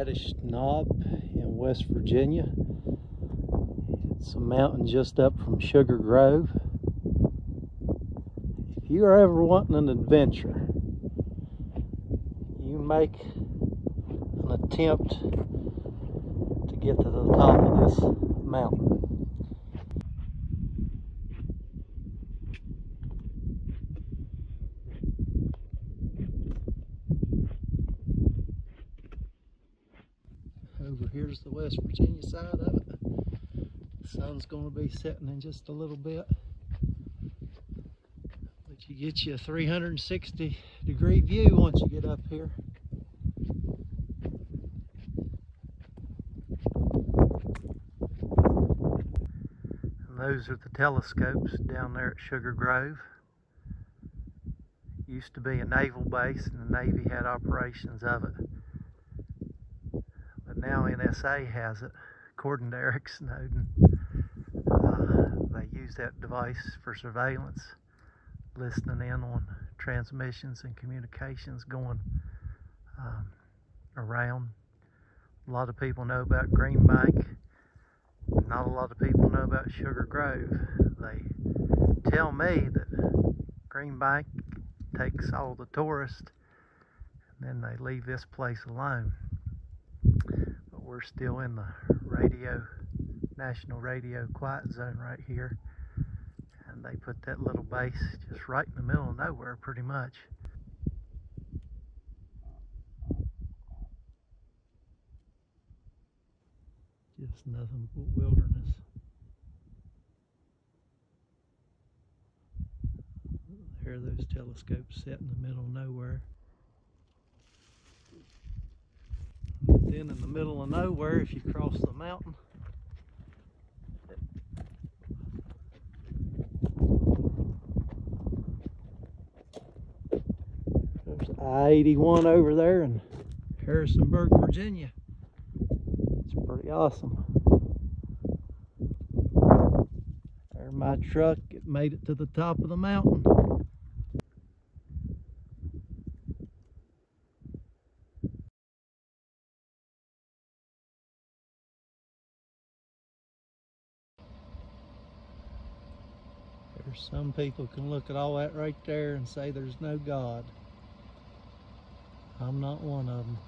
Reddish Knob in West Virginia. It's a mountain just up from Sugar Grove. If you are ever wanting an adventure, you make an attempt to get to the top of this mountain. Over here's the West Virginia side of it. The sun's going to be setting in just a little bit, but you get you a 360-degree view once you get up here. And those are the telescopes down there at Sugar Grove. Used to be a naval base, and the Navy had operations of it. But now NSA has it, according to Eric Snowden. They use that device for surveillance, listening in on transmissions and communications going around. A lot of people know about Green Bank. Not a lot of people know about Sugar Grove. They tell me that Green Bank takes all the tourists and then they leave this place alone. But we're still in the national radio quiet zone right here, and they put that little base just right in the middle of nowhere pretty much. Just nothing but wilderness. There are those telescopes set in the middle of nowhere. But then in the middle of nowhere, if you cross the mountain, there's I-81 over there in Harrisonburg, Virginia. It's pretty awesome. There's my truck. It made it to the top of the mountain. Some people can look at all that right there and say there's no God. I'm not one of them.